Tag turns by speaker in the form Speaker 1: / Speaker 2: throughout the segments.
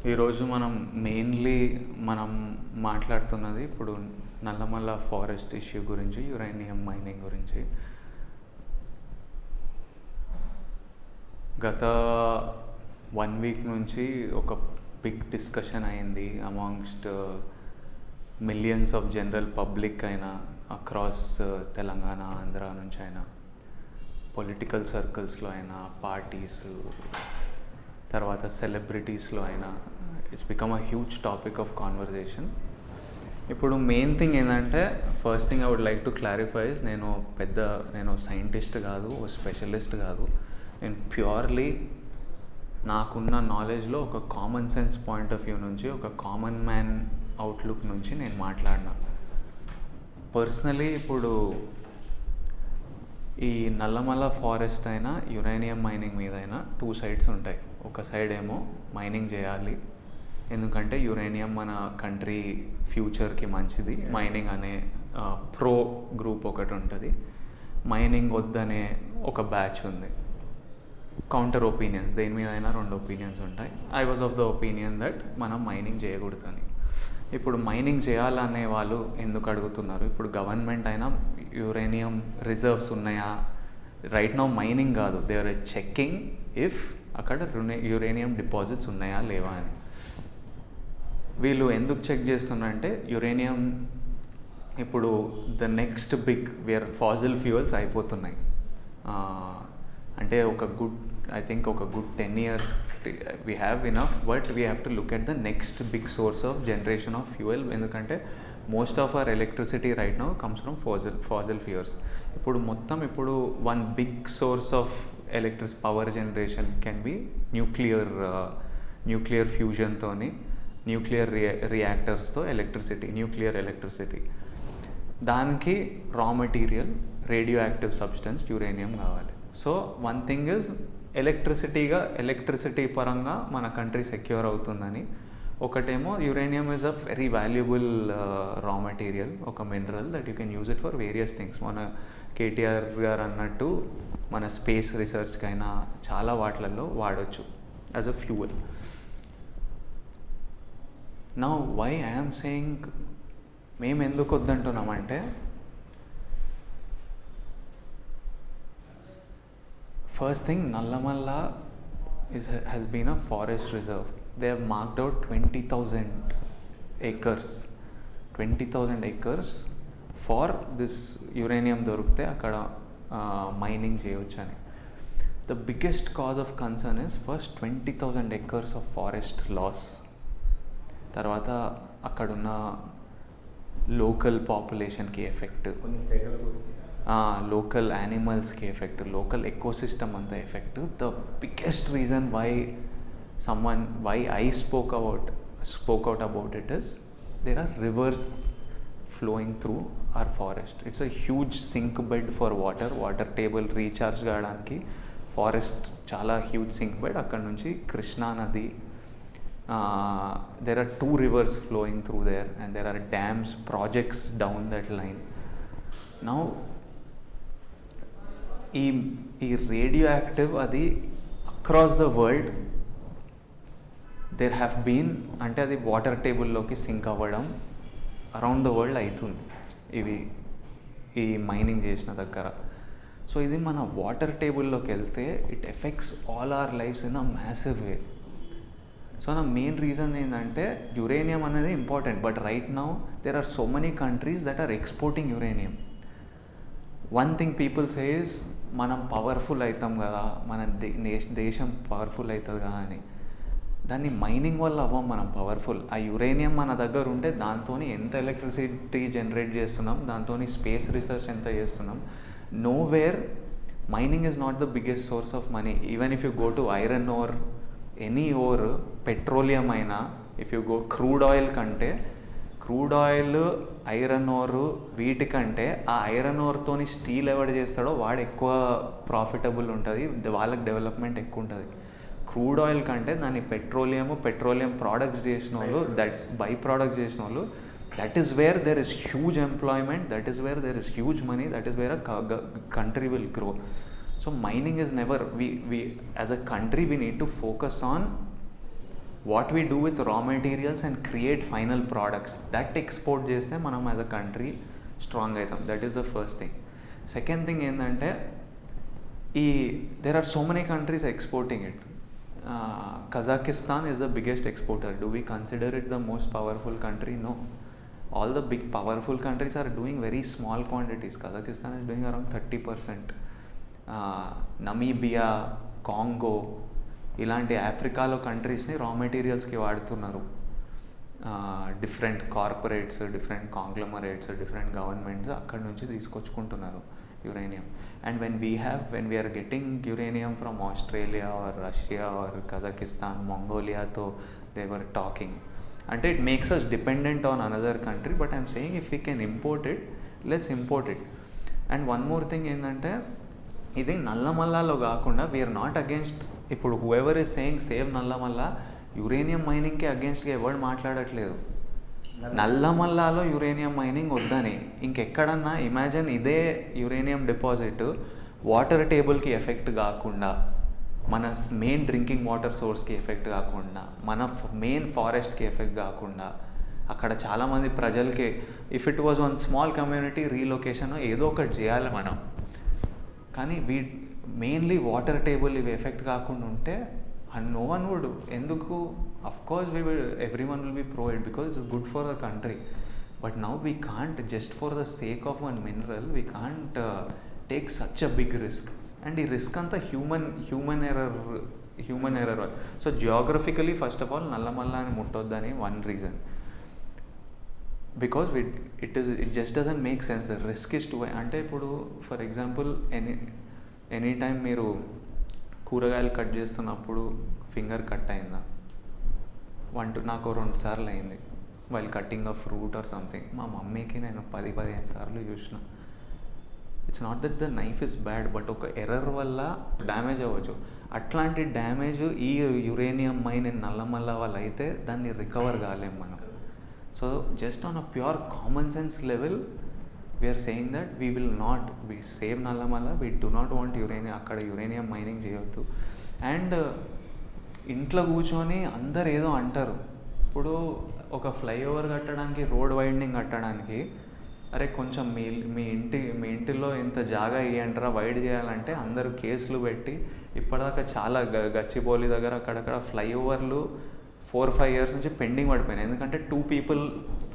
Speaker 1: ఈరోజు మెయిన్లీ మనం మాట్లాడుతున్నది ఇప్పుడు నల్లమల్ల ఫారెస్ట్ ఇష్యూ గురించి, యురేనియం మైనింగ్ గురించి. గత 1 వీక్ నుంచి ఒక బిగ్ డిస్కషన్ అయింది amongst millions of general public అయినా, అక్రాస్ తెలంగాణ, ఆంధ్ర నుంచి అయినా, పొలిటికల్ సర్కిల్స్లో అయినా, పార్టీస్, తర్వాత సెలబ్రిటీస్లో అయినా, it's become a huge topic of conversation. ఇప్పుడు మెయిన్ థింగ్ ఏంటంటే, first thing I would like to clarify, నేను సైంటిస్ట్ కాదు, స్పెషలిస్ట్ కాదు. నేను ప్యూర్లీ నాకున్న నాలెడ్జ్లో ఒక common sense point of view నుంచి, ఒక కామన్ మ్యాన్ అవుట్లుక్ నుంచి నేను మాట్లాడినా. పర్సనలీ ఇప్పుడు ఈ నల్లమల్ల ఫారెస్ట్ అయినా, యురేనియం మైనింగ్ మీద అయినా 2 సైడ్స్ ఉంటాయి. ఒక సైడ్ ఏమో మైనింగ్ చేయాలి, ఎందుకంటే యురేనియం మన కంట్రీ ఫ్యూచర్కి మంచిది, మైనింగ్ అనే ప్రో గ్రూప్ ఒకటి ఉంటుంది. మైనింగ్ వద్దనే ఒక బ్యాచ్ ఉంది. కౌంటర్ ఒపీనియన్స్, దేని మీద అయినా 2 ఒపీనియన్స్ ఉంటాయి. I was of the opinion that మనం మైనింగ్ చేయకూడదని. ఇప్పుడు మైనింగ్ చేయాలనే వాళ్ళు ఎందుకు అడుగుతున్నారు? ఇప్పుడు గవర్నమెంట్ అయినా యురేనియం రిజర్వ్స్ ఉన్నాయా, రైట్ నౌ మైనింగ్ కాదు, దే ఆర్ చెక్కింగ్ ఇఫ్ అక్కడ యురేనియం డిపాజిట్స్ ఉన్నాయా లేవా అని. వీళ్ళు ఎందుకు చెక్ చేస్తున్నారంటే, యురేనియం ఇప్పుడు the next big where fossil fuels అయిపోతున్నాయి. అంటే ఐ థింక్ ఒక good 10 years we have enough, but we have to look at the next big source of generation of fuel. ఎందుకంటే most of our electricity right now comes from fossil fuels. ఇప్పుడు one big source of power generation can be nuclear ఫ్యూజన్తోని, nuclear రియాక్టర్స్తో nuclear electricity. దానికి raw material radioactive substance uranium కావాలి. So one thing is electricity పరంగా మన country secure అవుతుందని. ఒకటేమో uranium is a very valuable raw material, ఒక mineral that you can use it for various things. మన కేటీఆర్ గారు అన్నట్టు మన స్పేస్ రీసెర్చ్కైనా చాలా వాటిలలో వాడచ్చు as a fuel. Now why I'm saying మేము ఎందుకు వద్దంటున్నామంటే, first thing, Nallamalla has been a forest reserve. They have marked out 20,000 acres. 20,000 acres for this uranium దొరికితే అక్కడ మైనింగ్ చేయవచ్చని. The biggest cause of concern is first 20,000 acres of forest loss. తర్వాత అక్కడున్న local పాపులేషన్కి effect, local యానిమల్స్కి effect, local ecosystem అంతా effect. The biggest reason why I spoke out about it is there are rivers flowing through our forest. It's a huge sink bed for water table recharge కావడానికి forest చాలా huge sink bed. అక్కడ నుంచి కృష్ణా నది, there are 2 rivers flowing through there, and there are dams, projects down that line. Now ఈ radioactive అది across the world there have been, అంటే అది water టేబుల్లోకి సింక్ అవ్వడం అరౌండ్ ద వరల్డ్ అవుతుంది ఈ మైనింగ్ చేసిన దగ్గర. సో ఇది మన వాటర్ టేబుల్లోకి వెళ్తే it affects all our lifes in a massive way. So నా మెయిన్ రీజన్ ఏంటంటే, యురేనియం అనేది important, but right now there are so many countries that are exporting uranium. One thing people says, మనం powerful అవుతాం కదా, మన దేశం powerful అవుతుంది కదా అని. దాన్ని మైనింగ్ వల్ల అవ్వం మనం పవర్ఫుల్. ఆ యురేనియం మన దగ్గర ఉంటే దాంతో ఎంత ఎలక్ట్రిసిటీ జనరేట్ చేస్తున్నాం, దాంతో స్పేస్ రీసెర్చ్ ఎంత చేస్తున్నాం. Nowhere mining is not the biggest source of money. Even if you go to iron ore, any ore, petroleum అయినా, if you go crude oil, iron ore, వీటికంటే ఆ ఐరన్ ఓర్తోని స్టీల్ ఎవడు చేస్తాడో వాడు ఎక్కువ ప్రాఫిటబుల్ ఉంటుంది, వాళ్ళకి డెవలప్మెంట్ ఎక్కువ ఉంటుంది. క్రూడ్ ఆయిల్ కంటే దాన్ని పెట్రోలియం ప్రోడక్ట్స్ చేసిన వాళ్ళు, బై ప్రోడక్ట్స్ చేసిన వాళ్ళు, that is where there is huge employment, that is where there is huge money, that is where a country will grow. So mining is never, we as a country we need to focus on what we do with రా materials and create final products that export చేస్తే మనం as a country strong అవుతాం. That is the first thing. Second thing ఏంటంటే there are so many countries exporting it. Kazakhstan is the biggest exporter. Do we consider it the most powerful country? No. All the big powerful countries are doing very small quantities. Kazakhstan is doing around 30%. Namibia, Congo, ఇలాంటి ఆఫ్రికాలో కంట్రీస్ని raw మెటీరియల్స్కి వాడుతున్నారు. Different corporates, different conglomerates, different governments అక్కడి నుంచి తీసుకొచ్చుకుంటున్నారు uranium. And when we are getting uranium from Australia or Russia or Kazakhstan, Mongolia, so they were talking, and it makes us dependent on another country. But I'm saying if we can import it, let's import it. And one more thing ఏంటంటే ఇది నల్లమల్లాలో కాకుండా we are not against. ఇప్పుడు whoever is saying save Nallamalla, uranium మైనింగ్కి అగేన్స్ట్గా ఎవరు మాట్లాడట్లేదు. నల్లమల్లాలో యురేనియం మైనింగ్ వద్దని. ఇంకెక్కడన్నా ఇమాజిన్ ఇదే యురేనియం డిపాజిట్ వాటర్ టేబుల్కి ఎఫెక్ట్ కాకుండా, మన మెయిన్ డ్రింకింగ్ వాటర్ సోర్స్కి ఎఫెక్ట్ కాకుండా, మన మెయిన్ ఫారెస్ట్కి ఎఫెక్ట్ కాకుండా, అక్కడ చాలామంది ప్రజలకి if it was one small community relocation ఏదో ఒకటి చేయాలి మనం. కానీ మెయిన్లీ వాటర్ టేబుల్ ఇవి ఎఫెక్ట్ కాకుండా ఉంటే and no one would. ఎందుకు? of course everyone will be pro it because it's good for the country, but now we can't, just for the sake of one mineral we can't take such a big risk. And ఈ risk అంతా human error. So geographically first of all Nallamalla అని ముట్టొద్దని one reason, because it just doesn't make sense. The risk is too high. అంటే ఇప్పుడు for example any time మీరు కూరగాయలు cut చేస్తున్నప్పుడు finger cut అయిందా? నాకు 2 సార్లు అయింది while cutting a fruit or something. మా మమ్మీకి నేను 10-15 సార్లు చూసిన. It's not that the knife is bad, but ఒక ఎర్రర్ వల్ల డ్యామేజ్ అవ్వచ్చు. అట్లాంటి డ్యామేజ్ ఈ యురేనియం మైన్ నల్లమల్ల వల్ల అయితే దాన్ని రికవర్ కాలేం మనం. So just on a pure common sense level we are saying that we will not, we save Nallamala, we do not want uranium, అక్కడ యురేనియం మైనింగ్ చేయొద్దు. అండ్ ఇంట్లో కూర్చొని అందరు ఏదో అంటారు. ఇప్పుడు ఒక ఫ్లైఓవర్ కట్టడానికి, రోడ్ వైడనింగ్ కట్టడానికి, అరే కొంచెం మీ ఇంటిలో ఇంత జాగా ఇవ్వంటారా వైడ్ చేయాలంటే అందరూ కేసులు పెట్టి ఇప్పటిదాకా చాలా గచ్చిబౌలి దగ్గర అక్కడక్కడ ఫ్లైఓవర్లు 4-5 years నుంచి పెండింగ్ పడిపోయినాయి. ఎందుకంటే 2 people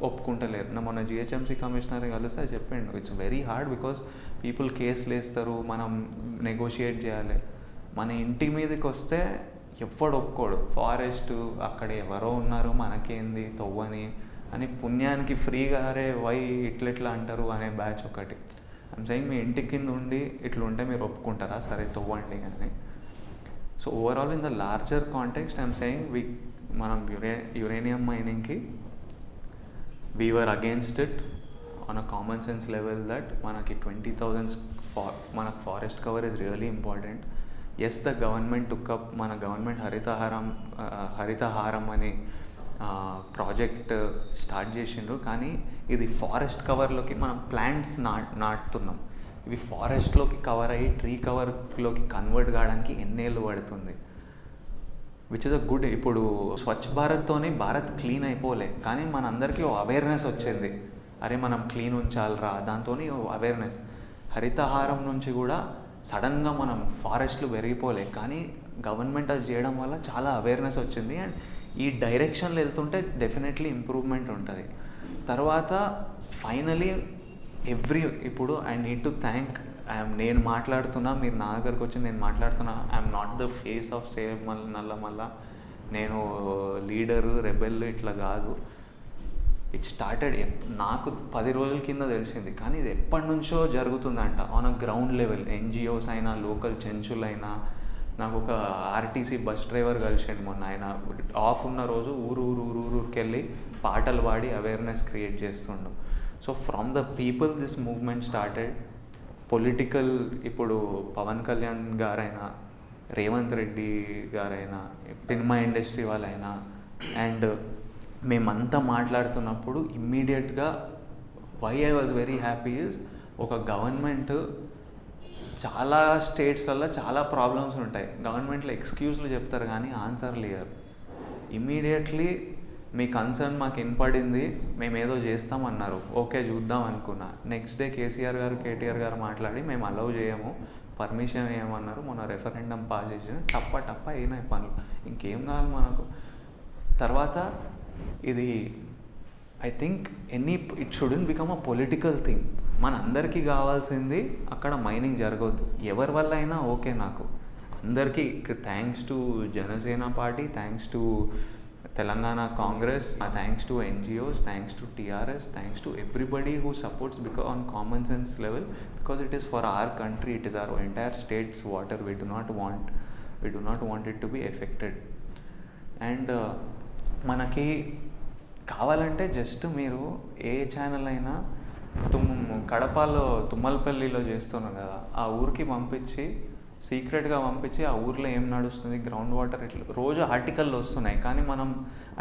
Speaker 1: ఒప్పుకుంటలేరు. మొన్న జిహెచ్ఎంసీ కమిషనర్ కలిస్తే చెప్పిండు it's very hard because people కేసులు వేస్తారు, మనం నెగోషియేట్ చేయాలి. మన ఇంటి మీదకి వస్తే ఎవ్వడు ఒప్పుకోడు. ఫారెస్ట్ అక్కడ ఎవరో ఉన్నారు మనకేంది తవ్వని అని పుణ్యానికి ఫ్రీగా అరే వై ఇట్లా అంటారు అనే బ్యాచ్ ఒకటి. ఐమ్ సెయింగ్ మీ ఇంటి కింద ఉండి ఇట్లుంటే మీరు ఒప్పుకుంటారా? సరే తవ్వండి అని. So overall in the larger context I'm saying మనం uranium మైనింగ్కి we were against it on a common sense level that manaki 20,000 manak forest cover is really important. Yes, the government took up, mana government haritaharam ani project start చేసిండ్రు. కానీ ఇది forest కవర్లోకి మనం plants నాటుతున్నాం. ఇవి ఫారెస్ట్లోకి cover అయ్యి tree కవర్లోకి convert కావడానికి ఎన్నేళ్ళు పడుతుంది. Which is a good. ఇప్పుడు స్వచ్ఛ భారత్తోనే భారత్ క్లీన్ అయిపోలే, కానీ మనందరికీ అవేర్నెస్ వచ్చింది, అరే మనం క్లీన్ ఉంచాలిరా, దాంతో అవేర్నెస్. హరితహారం నుంచి కూడా సడన్గా మనం ఫారెస్ట్లు పెరిగిపోలే, కానీ గవర్నమెంట్ అది చేయడం వల్ల చాలా అవేర్నెస్ వచ్చింది. అండ్ ఈ డైరెక్షన్లో వెళ్తుంటే డెఫినెట్లీ ఇంప్రూవ్మెంట్ ఉంటుంది. తర్వాత ఫైనలీ ఇప్పుడు ఐ నీడ్ టు థ్యాంక్, నేను మాట్లాడుతున్నా, మీరు నా దగ్గరకు వచ్చి నేను మాట్లాడుతున్నా, I'm not the face of save Nallamala, నేను లీడరు రెబెల్ ఇట్లా కాదు. ఇట్ స్టార్టెడ్ నాకు 10 రోజుల కింద తెలిసింది, కానీ ఇది ఎప్పటి నుంచో జరుగుతుందంట on a ground level. NGOs అయినా, లోకల్ చెంచులైనా. నాకు ఒక ఆర్టీసీ బస్ డ్రైవర్ కలిసిండు మొన్న. ఆయన ఆఫ్ ఉన్న రోజు ఊరికి వెళ్ళి పాటలు పాడి అవేర్నెస్ క్రియేట్ చేస్తుండు. So from the people this movement started. Political, ఇప్పుడు పవన్ కళ్యాణ్ గారైనా, రేవంత్ రెడ్డి గారైనా, సినిమా ఇండస్ట్రీ వాళ్ళైనా, అండ్ మేమంతా మాట్లాడుతున్నప్పుడు ఇమ్మీడియట్గా why I was very happy is, ఒక గవర్నమెంట్ చాలా స్టేట్స్ వల్ల చాలా ప్రాబ్లమ్స్ ఉంటాయి, గవర్నమెంట్లో ఎక్స్క్యూజ్లు చెప్తారు కానీ ఆన్సర్లు ఇయ్యరు. ఇమీడియట్లీ మీ కన్సర్న్ మాకు వినపడింది, మేము ఏదో చేస్తామన్నారు, ఓకే చూద్దాం అనుకున్నా. నెక్స్ట్ డే కేసీఆర్ గారు కేటీఆర్ గారు మాట్లాడి మేము అలౌ చేయము, పర్మిషన్ ఏమన్నారు, మొన్న రెఫరెండం పాస్ చేసిన టప్ప అయినాయి పనులు, ఇంకేం కావాలి మనకు. తర్వాత ఇది I think it shouldn't become a political thing. మన అందరికీ కావాల్సింది అక్కడ మైనింగ్ జరగవద్దు, ఎవరి వల్ల అయినా ఓకే నాకు. అందరికీ thanks to Janasena party, thanks to Telangana Congress, thanks to NGOs, thanks to TRS, thanks to everybody who supports on common sense level, because it is for our country, it is our entire states water. We do not want it to be affected. And మనకి కావాలంటే just మీరు ఏ channel అయినా కడపలో తుమ్మలపల్లిలో చేస్తున్నాం కదా, ఆ ఊరికి పంపించి సీక్రెట్గా పంపించి ఆ ఊర్లో ఏం నడుస్తుంది, గ్రౌండ్ వాటర్ ఇట్లా రోజు ఆర్టికల్లో వస్తున్నాయి. కానీ మనం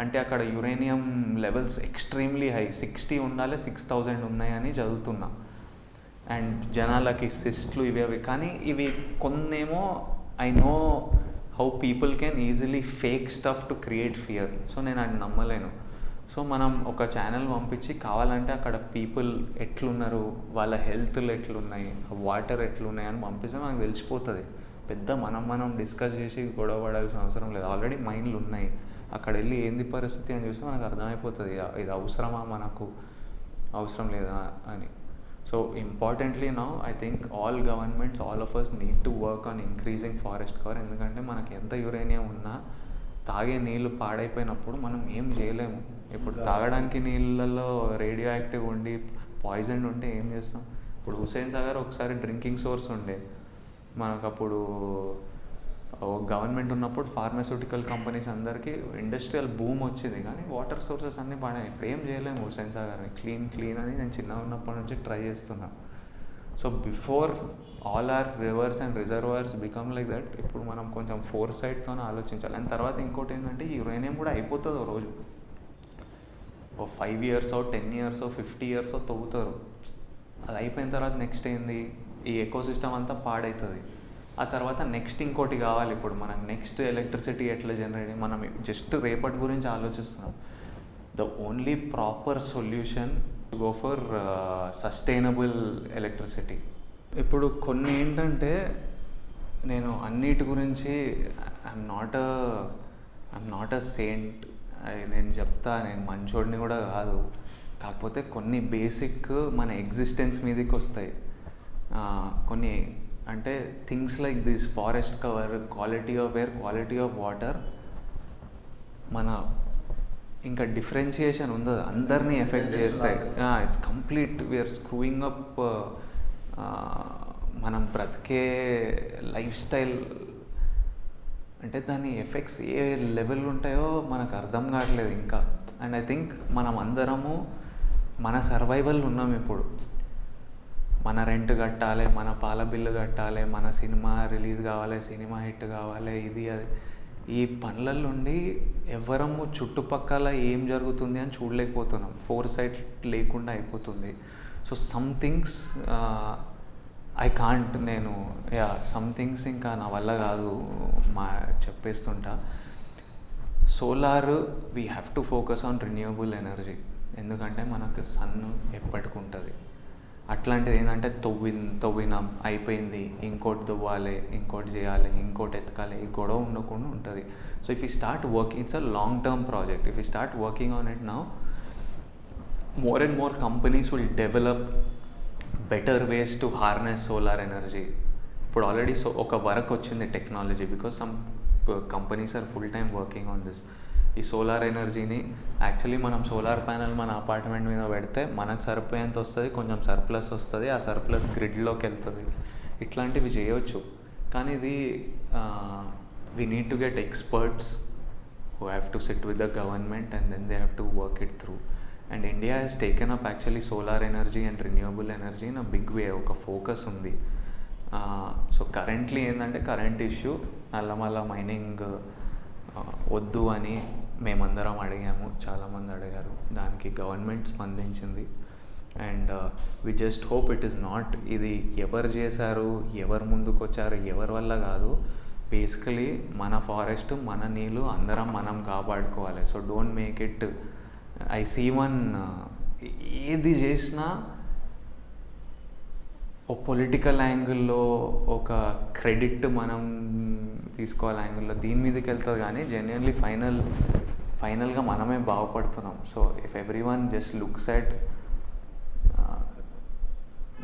Speaker 1: అంటే అక్కడ యురేనియం లెవెల్స్ ఎక్స్ట్రీమ్లీ హై, 60 ఉండాలి, 6000 ఉన్నాయని చదువుతున్నా. అండ్ జనాలకి సిస్ట్లు ఇవి కానీ ఇవి కొన్నేమో I know how people can easily fake stuff to create fear. So నేను అది నమ్మలేను. సో మనం ఒక ఛానల్ పంపించి కావాలంటే అక్కడ పీపుల్ ఎట్లున్నారు, వాళ్ళ హెల్త్లు ఎట్లున్నాయి, వాటర్ ఎట్లున్నాయి అని పంపిస్తే మనకు తెలిసిపోతుంది. పెద్ద మనం డిస్కస్ చేసి గొడవ పడాల్సిన అవసరం లేదు. ఆల్రెడీ మైండ్లు ఉన్నాయి, అక్కడ వెళ్ళి ఏంది పరిస్థితి అని చూస్తే మనకు అర్థమైపోతుంది ఇది అవసరమా, మనకు అవసరం లేదా అని. So importantly now I think all governments, all of us need to work on increasing forest cover. ఎందుకంటే మనకి ఎంత యురేనియం ఉన్నా తాగే నీళ్ళు పాడైపోయినప్పుడు మనం ఏం చేయలేము. ఇప్పుడు తాగడానికి నీళ్ళల్లో రేడియో యాక్టివ్ ఉండి పాయిజన్ ఉంటే ఏం చేస్తాం. ఇప్పుడు హుస్సేన్ సాగర్ ఒకసారి డ్రింకింగ్ సోర్స్ ఉండే మనకు. అప్పుడు గవర్నమెంట్ ఉన్నప్పుడు ఫార్మాస్యూటికల్ కంపెనీస్ అందరికీ ఇండస్ట్రియల్ బూమ్ వచ్చింది, కానీ వాటర్ సోర్సెస్ అన్నీ పాడాయి. ఇప్పుడు ఏం చేయలేము హుస్సేన్ సాగర్ని క్లీన్ అని నేను చిన్నగా ఉన్నప్పటి నుంచి ట్రై చేస్తున్నాను. So before all our rivers and reservoirs become like that, ఇప్పుడు మనం కొంచెం ఫోర్ సైడ్తోనే ఆలోచించాలి. అండ్ తర్వాత ఇంకోటి ఏంటంటే ఈ యురేనియం కూడా అయిపోతుంది ఓ రోజు. 5 years 10 years 50 years తవ్వుతారు. అది అయిపోయిన తర్వాత నెక్స్ట్ ఏంది, ఈ ఎకోసిస్టమ్ అంతా పాడవుతుంది. ఆ తర్వాత నెక్స్ట్ ఇంకోటి కావాలి. ఇప్పుడు మనకు నెక్స్ట్ ఎలక్ట్రిసిటీ ఎట్లా జనరేట్, మనం జస్ట్ రేపటి గురించి ఆలోచిస్తున్నాం. The only proper solution go for sustainable electricity. ఇప్పుడు కొన్ని ఏంటంటే నేను అన్నిటి గురించి ఐఎమ్ నాట్ అ సెయింట్, నేను చెప్తా నేను మంచోడిని కూడా కాదు. కాకపోతే కొన్ని బేసిక్ మన ఎగ్జిస్టెన్స్ మీదకి వస్తాయి కొన్ని. అంటే things like this forest cover, quality of air, quality of water, మన ఇంకా డిఫరెన్షియేషన్ ఉండదు, అందరినీ ఎఫెక్ట్ చేస్తాయి. It's complete we're screwing up మనం బ్రతికే లైఫ్ స్టైల్. అంటే దాని ఎఫెక్ట్స్ ఏ లెవెల్ ఉంటాయో మనకు అర్థం కావట్లేదు ఇంకా. అండ్ ఐ థింక్ మనం అందరము మన సర్వైవల్ ఉన్నాం ఇప్పుడు. మన రెంట్ కట్టాలి, మన పాల బిల్లు కట్టాలి, మన సినిమా రిలీజ్ కావాలి, సినిమా హిట్ కావాలి, ఇది అది. ఈ పనుల నుండి ఎవరము చుట్టుపక్కల ఏం జరుగుతుంది అని చూడలేకపోతున్నాం. ఫోర్ సైట్ లేకుండా అయిపోతుంది. So some things I can't, నేను సమ్ థింగ్స్ ఇంకా నా వల్ల కాదు చెప్పేస్తుంటా. Solar we have to focus on renewable energy. ఎందుకంటే మనకు సన్ ఎప్పటికి ఉంటుంది. అట్లాంటిది ఏంటంటే తవ్వినాం అయిపోయింది, ఇంకోటి తవ్వాలి, ఇంకోటి చేయాలి, ఇంకోటి ఎతకాలి, ఈ గొడవ ఉండకుండా ఉంటుంది. So if you start working, it's a long term project. If you start working on it now, more and more companies will develop better ways to harness solar energy. ఇప్పుడు ఆల్రెడీ ఒక వర్క్ వచ్చింది technology, because some companies are full time working on this. ఈ solar ఎనర్జీని actually మనం solar panel మన apartment మీద పెడితే మనకు సరిపోయేంత వస్తుంది, కొంచెం సర్ప్లస్ వస్తుంది, ఆ సర్ప్లస్ గ్రిడ్లోకి వెళ్తుంది. ఇట్లాంటివి చేయవచ్చు. కానీ ఇది we need to get experts who have to sit with the government and then they have to work it through. And India has taken up actually solar energy and renewable energy in a big way. ఒక focus ఉంది. So currently ఏంటంటే current issue, Nallamala mining వద్దు అని మేమందరం అడిగాము, చాలామంది అడిగారు. దానికి గవర్నమెంట్ స్పందించింది. And we just hope it is not, ఇది ఎవరు చేశారు, ఎవరు ముందుకు వచ్చారు, ఎవరి వల్ల కాదు. బేసికలీ మన ఫారెస్ట్, మన నీళ్ళు అందరం మనం కాపాడుకోవాలి. So don't make it, I see one, ఏది చేసినా ఒక పొలిటికల్ యాంగిల్లో, ఒక క్రెడిట్ మనం తీసుకోవాలి యాంగిల్లో దీని మీదకి వెళ్తుంది. కానీ జెన్యున్లీ ఫైనల్గా మనమే బాగుపడుతున్నాం. So if everyone just looks at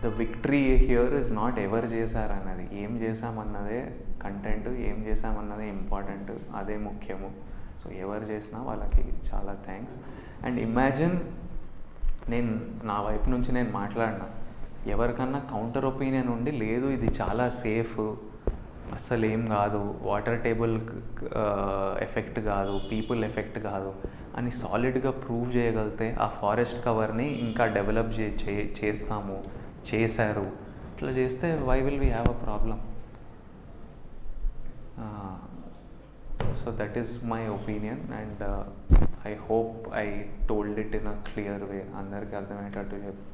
Speaker 1: the victory here is not ఎవరు చేశారన్నది, ఏం చేశామన్నదే కంటెంట్, ఏం చేశామన్నదే ఇంపార్టెంట్, అదే ముఖ్యము. సో ఎవరు చేసినా వాళ్ళకి చాలా థ్యాంక్స్. అండ్ ఇమాజిన్, నేను నా వైపు నుంచి నేను మాట్లాడినా, ఎవరికన్నా కౌంటర్ ఒపీనియన్ ఉండి లేదు ఇది చాలా సేఫ్, అస్సలు ఏం కాదు, వాటర్ టేబుల్ ఎఫెక్ట్ కాదు, పీపుల్ ఎఫెక్ట్ కాదు అని సాలిడ్గా ప్రూవ్ చేయగలిగితే ఆ ఫారెస్ట్ కవర్ని ఇంకా డెవలప్ చేస్తాము, చేశారు, ఇట్లా చేస్తే why will we have a problem? So that is my opinion and I hope I told it in a clear way, అందరికీ అర్థమయ్యేటట్టు చెప్పి.